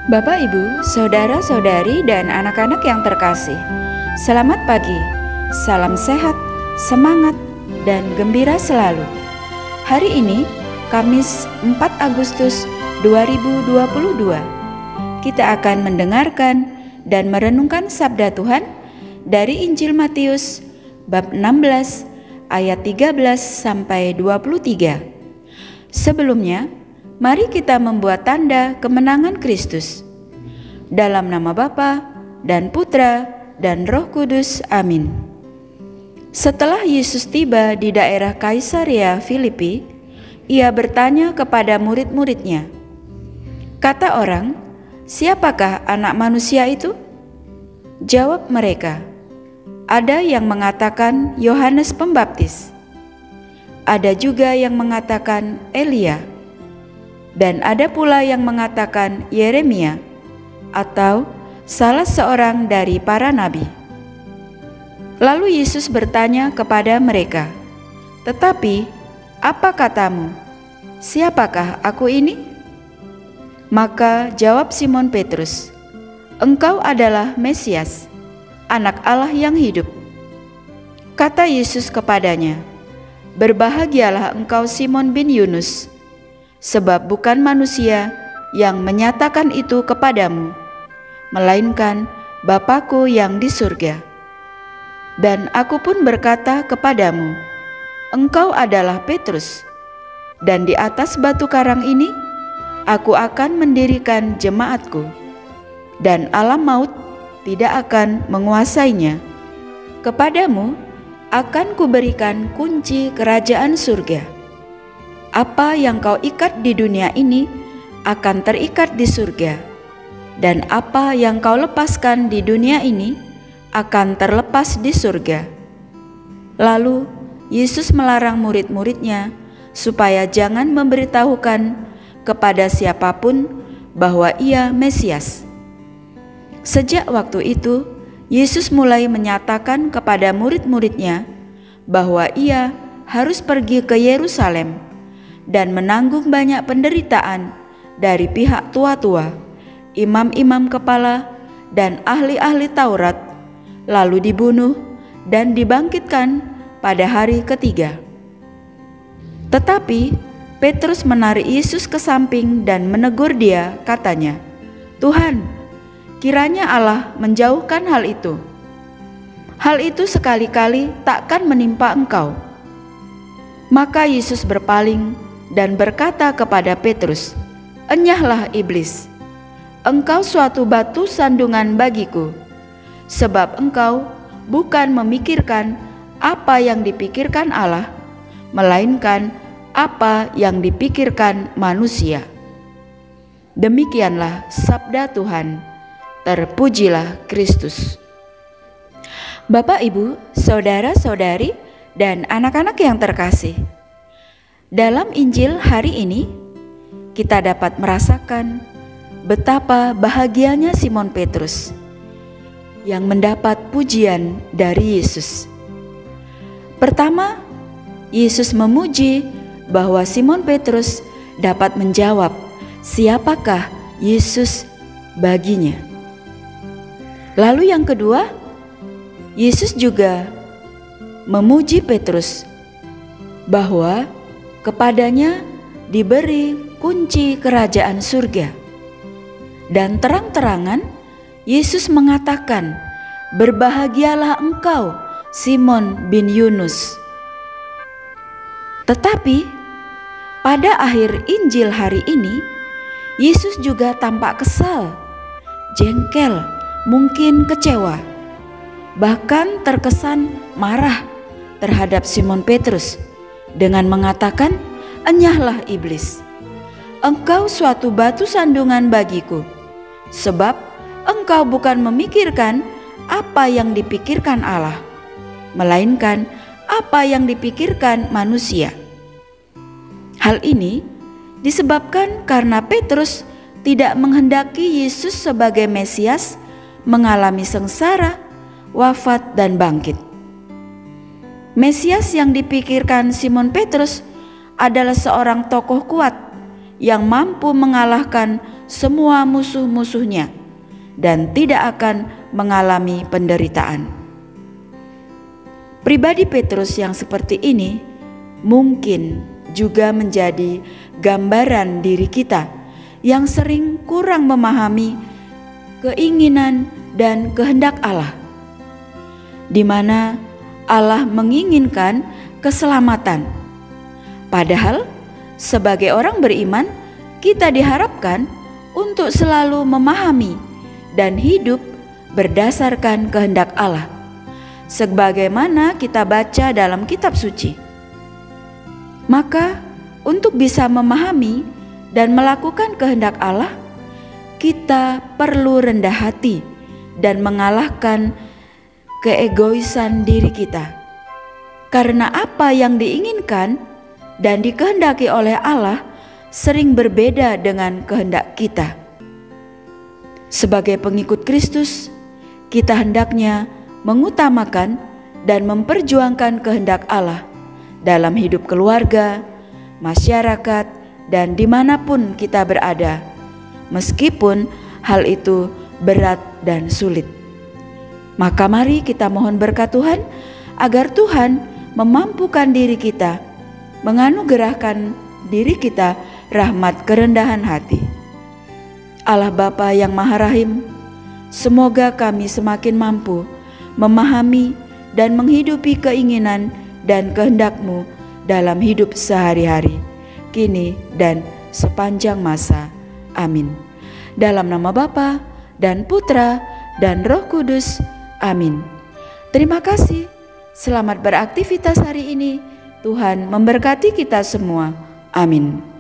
Bapak, Ibu, saudara-saudari, dan anak-anak yang terkasih, selamat pagi, salam sehat, semangat, dan gembira selalu. Hari ini, Kamis 4 Agustus 2022, kita akan mendengarkan dan merenungkan sabda Tuhan dari Injil Matius bab 16 ayat 13 sampai 23. Sebelumnya, mari kita membuat tanda kemenangan Kristus. Dalam nama Bapa dan Putra dan Roh Kudus. Amin. Setelah Yesus tiba di daerah Kaisarea Filipi, ia bertanya kepada murid-muridnya, "Kata orang, siapakah anak manusia itu?" Jawab mereka, "Ada yang mengatakan Yohanes Pembaptis, ada juga yang mengatakan Elia, dan ada pula yang mengatakan Yeremia atau salah seorang dari para nabi." Lalu Yesus bertanya kepada mereka, "Tetapi apa katamu? Siapakah aku ini?" Maka jawab Simon Petrus, "Engkau adalah Mesias, Anak Allah yang hidup." Kata Yesus kepadanya, "Berbahagialah engkau Simon bin Yunus, sebab bukan manusia yang menyatakan itu kepadamu, melainkan Bapa-Ku yang di surga. Dan aku pun berkata kepadamu, engkau adalah Petrus, dan di atas batu karang ini aku akan mendirikan jemaatku, dan alam maut tidak akan menguasainya. Kepadamu akan kuberikan kunci kerajaan surga. Apa yang kau ikat di dunia ini akan terikat di surga, dan apa yang kau lepaskan di dunia ini akan terlepas di surga." Lalu Yesus melarang murid-muridnya supaya jangan memberitahukan kepada siapapun bahwa Ia Mesias. Sejak waktu itu, Yesus mulai menyatakan kepada murid-muridnya bahwa Ia harus pergi ke Yerusalem dan menanggung banyak penderitaan dari pihak tua-tua, imam-imam kepala, dan ahli-ahli Taurat, lalu dibunuh dan dibangkitkan pada hari ketiga. Tetapi Petrus menarik Yesus ke samping dan menegur dia, katanya, "Tuhan, kiranya Allah menjauhkan hal itu. Hal itu sekali-kali takkan menimpa engkau." Maka Yesus berpaling dan berkata kepada Petrus, "Enyahlah iblis, engkau suatu batu sandungan bagiku, sebab engkau bukan memikirkan apa yang dipikirkan Allah, melainkan apa yang dipikirkan manusia." Demikianlah sabda Tuhan. Terpujilah Kristus. Bapak, Ibu, saudara-saudari, dan anak-anak yang terkasih, dalam Injil hari ini kita dapat merasakan betapa bahagianya Simon Petrus yang mendapat pujian dari Yesus. Pertama, Yesus memuji bahwa Simon Petrus dapat menjawab siapakah Yesus baginya. Lalu yang kedua, Yesus juga memuji Petrus bahwa kepadanya diberi kunci kerajaan surga. Dan terang-terangan Yesus mengatakan, "Berbahagialah engkau Simon bin Yunus." Tetapi pada akhir Injil hari ini, Yesus juga tampak kesal, jengkel, mungkin kecewa, bahkan terkesan marah terhadap Simon Petrus dengan mengatakan, "Enyahlah iblis, engkau suatu batu sandungan bagiku, sebab engkau bukan memikirkan apa yang dipikirkan Allah, melainkan apa yang dipikirkan manusia." Hal ini disebabkan karena Petrus tidak menghendaki Yesus sebagai Mesias mengalami sengsara, wafat, dan bangkit. Mesias yang dipikirkan Simon Petrus adalah seorang tokoh kuat yang mampu mengalahkan semua musuh-musuhnya dan tidak akan mengalami penderitaan. Pribadi Petrus yang seperti ini mungkin juga menjadi gambaran diri kita yang sering kurang memahami keinginan dan kehendak Allah, di mana Allah menginginkan keselamatan. Padahal sebagai orang beriman, kita diharapkan untuk selalu memahami dan hidup berdasarkan kehendak Allah, sebagaimana kita baca dalam kitab suci. Maka untuk bisa memahami dan melakukan kehendak Allah, kita perlu rendah hati dan mengalahkan keegoisan diri kita. Karena apa yang diinginkan dan dikehendaki oleh Allah sering berbeda dengan kehendak kita. Sebagai pengikut Kristus, kita hendaknya mengutamakan dan memperjuangkan kehendak Allah dalam hidup keluarga, masyarakat, dan dimanapun kita berada, meskipun hal itu berat dan sulit. Maka mari kita mohon berkat Tuhan, agar Tuhan memampukan diri kita, menganugerahkan diri kita rahmat kerendahan hati. Allah Bapa yang Maha Rahim, semoga kami semakin mampu memahami dan menghidupi keinginan dan kehendak-Mu dalam hidup sehari-hari, kini dan sepanjang masa. Amin. Dalam nama Bapa dan Putra dan Roh Kudus. Amin. Terima kasih. Selamat beraktivitas hari ini. Tuhan memberkati kita semua. Amin.